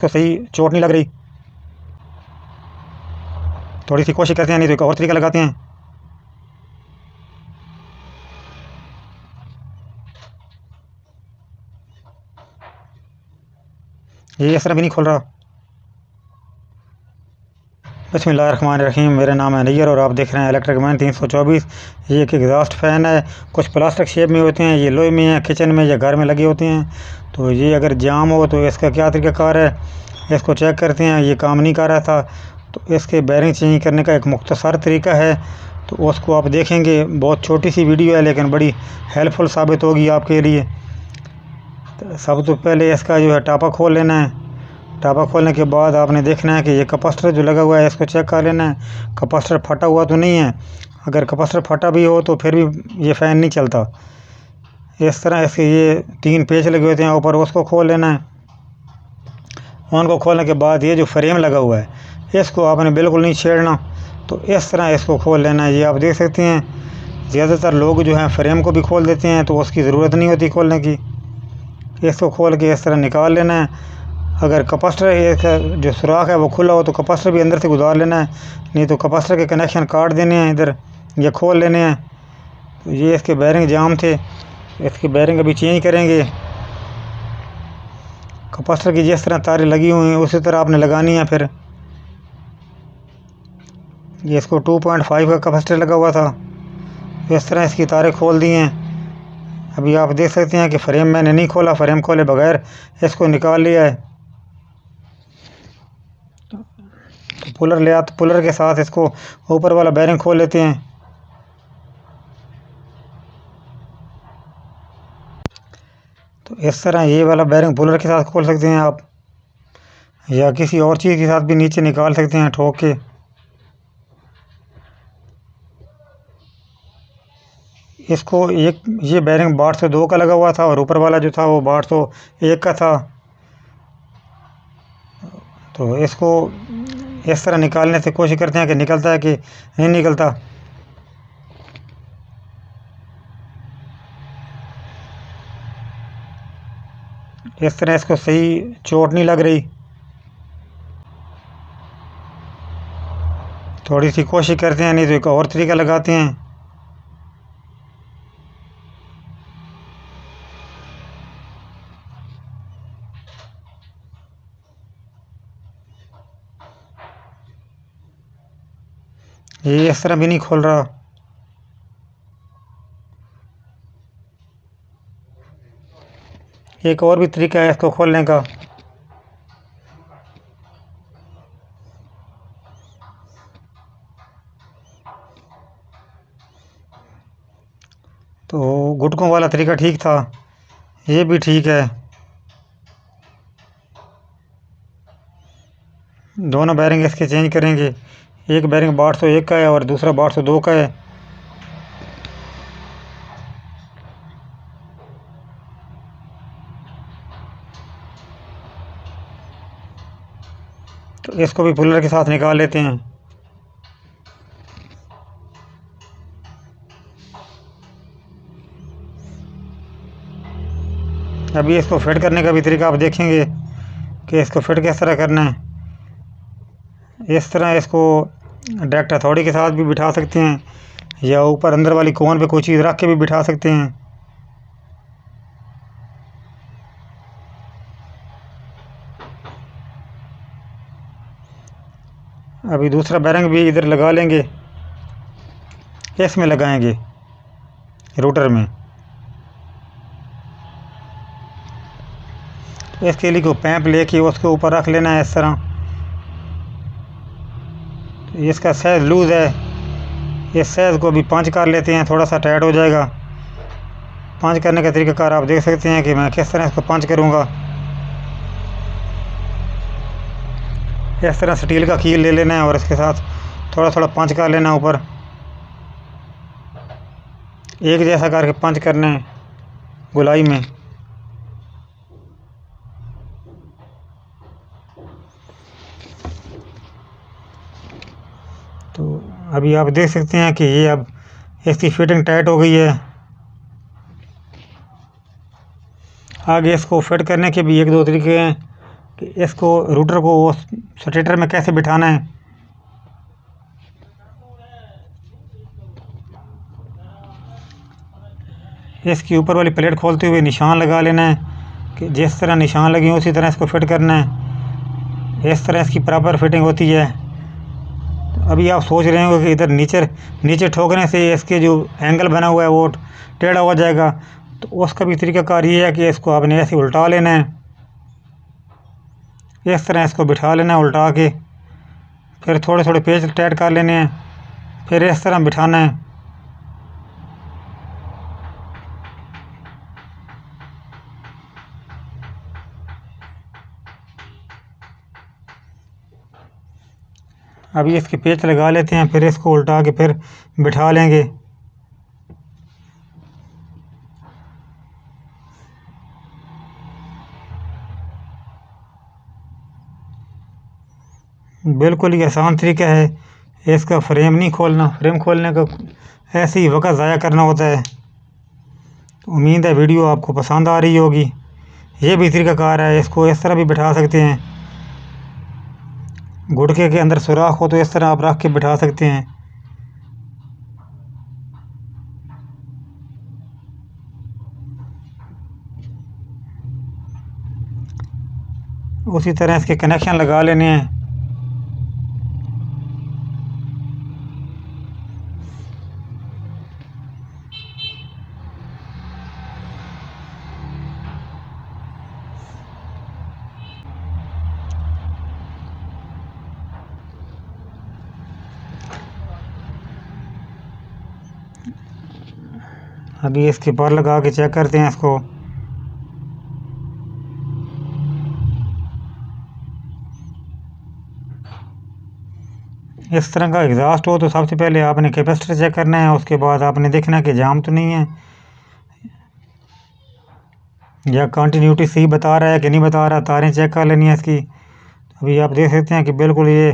तो सही चोट नहीं लग रही। थोड़ी सी कोशिश करते हैं, नहीं तो एक और तरीका लगाते हैं। ये इस तरह भी नहीं खुल रहा। बिस्मिल्लाहिर्रहमानिर्रहीम। मेरा नाम है नैयर और आप देख रहे हैं इलेक्ट्रिक मैन 324। ये एक एग्जॉस्ट फ़ैन है। कुछ प्लास्टिक शेप में होते हैं, ये लोहे में हैं, किचन में या घर में लगे होते हैं। तो ये अगर जाम हो तो इसका क्या तरीक़ाकार है, इसको चेक करते हैं। ये काम नहीं कर रहा था तो इसके बेरिंग चेंज करने का एक मुख्तसर तरीका है, तो उसको आप देखेंगे। बहुत छोटी सी वीडियो है लेकिन बड़ी हेल्पफुल साबित होगी आपके लिए। तो सब तो पहले इसका जो है टापा खोल लेना है। टापा खोलने के बाद आपने देखना है कि ये कैपेसिटर जो लगा हुआ है इसको चेक कर लेना है, कैपेसिटर फटा हुआ तो नहीं है। अगर कैपेसिटर फटा भी हो तो फिर भी ये फ़ैन नहीं चलता। इस तरह इसके ये 3 पेच लगे होते हैं ऊपर, उसको खोल लेना है। उनको खोलने के बाद ये जो फ्रेम लगा हुआ है इसको आपने बिल्कुल नहीं छेड़ना, तो इस तरह इसको खोल लेना है। ये आप देख सकते हैं ज़्यादातर लोग जो हैं फ्रेम को भी खोल देते हैं, तो उसकी ज़रूरत नहीं होती खोलने की। इसको खोल के इस तरह निकाल लेना है। अगर कैपेसिटर का जो सुराख है वो खुला हो तो कैपेसिटर भी अंदर से गुजार लेना है, नहीं तो कैपेसिटर के कनेक्शन काट देने हैं इधर, ये खोल लेने हैं। तो ये इसके बेरिंग जाम थे, इसकी बेरिंग अभी चेंज करेंगे। कैपेसिटर की जिस तरह तारें लगी हुई हैं उसी तरह आपने लगानी है। फिर ये इसको 2.5 का कैपेसिटर लगा हुआ था, इस तरह इसकी तारें खोल दी हैं। अभी आप देख सकते हैं कि फ्रेम मैंने नहीं खोला, फ्रेम खोले बगैर इसको निकाल लिया है। तो पुलर ले आते, पुलर के साथ इसको ऊपर वाला बेरिंग खोल लेते हैं। तो इस तरह ये वाला बेरिंग पुलर के साथ खोल सकते हैं आप, या किसी और चीज़ के साथ भी नीचे निकाल सकते हैं ठोक के। इसको एक ये बेरिंग 802 का लगा हुआ था और ऊपर वाला जो था वो 801 का था। तो इसको इस तरह निकालने से कोशिश करते हैं कि निकलता है कि नहीं निकलता। इस तरह इसको सही चोट नहीं लग रही। थोड़ी सी कोशिश करते हैं, नहीं तो एक और तरीका लगाते हैं। ये इस तरह भी नहीं खोल रहा। एक और भी तरीका है इसको खोलने का। तो घुटकों वाला तरीका ठीक था, ये भी ठीक है। दोनों बेरिंग इसके चेंज करेंगे। एक बेरिंग 801 का है और दूसरा 802 का है। तो इसको भी पुलर के साथ निकाल लेते हैं। अभी इसको फिट करने का भी तरीका आप देखेंगे कि इसको फिट किस तरह करना है। इस तरह इसको डायरेक्ट हथौड़ी के साथ भी बिठा सकते हैं, या ऊपर अंदर वाली कोन पे कोई चीज़ रख के भी बिठा सकते हैं। अभी दूसरा बेरिंग भी इधर लगा लेंगे, इसमें लगाएंगे रोटर में। इसके लिए को पैंप लेके उसके ऊपर रख लेना है इस तरह। इसका साइज़ लूज़ है, इस साइज़ को भी पंच कर लेते हैं, थोड़ा सा टाइट हो जाएगा। पंच करने का तरीकाकार आप देख सकते हैं कि मैं किस तरह इसको पंच करूँगा। इस तरह स्टील का कील ले लेना है और इसके साथ थोड़ा थोड़ा पंच कर लेना ऊपर, एक जैसा करके पंच करना है गोलाई में। तो अभी आप देख सकते हैं कि ये अब इसकी फिटिंग टाइट हो गई है। आगे इसको फिट करने के भी 1-2 तरीके हैं, कि इसको रूटर को उस स्टेटर में कैसे बिठाना है। इसकी ऊपर वाली प्लेट खोलते हुए निशान लगा लेना है कि जिस तरह निशान लगे उसी तरह इसको फिट करना है। इस तरह इसकी प्रॉपर फिटिंग होती है। तो अभी आप सोच रहे हो कि इधर नीचे नीचे ठोकने से इसके जो एंगल बना हुआ है वो टेढ़ा हो जाएगा, तो उसका भी तरीकाकार ये है कि इसको आपने ऐसे उल्टा लेना है। इस तरह इसको बिठा लेना है उल्टा के, फिर थोड़े थोड़े पेच टाइट कर लेने हैं, फिर इस तरह बिठाना है। अभी इसके पेच लगा लेते हैं, फिर इसको उल्टा के फिर बिठा लेंगे। बिल्कुल ही आसान तरीका है इसका। फ्रेम नहीं खोलना, फ्रेम खोलने का ऐसे ही वक्त ज़ाया करना होता है। उम्मीद है वीडियो आपको पसंद आ रही होगी। ये भी तरीकाकार है, इसको इस तरह भी बिठा सकते हैं। घुटके के अंदर सुराख हो तो इस तरह आप रख के बिठा सकते हैं। उसी तरह इसके कनेक्शन लगा लेने हैं। अभी इसके पर लगा के चेक करते हैं इसको। इस तरह का एग्जॉस्ट हो तो सबसे पहले आपने कैपेसिटर चेक करना है, उसके बाद आपने देखना है कि जाम तो नहीं है या कंटिन्यूटी सही बता रहा है कि नहीं बता रहा। तारें चेक कर लेनी है इसकी। अभी आप देख सकते हैं कि बिल्कुल ये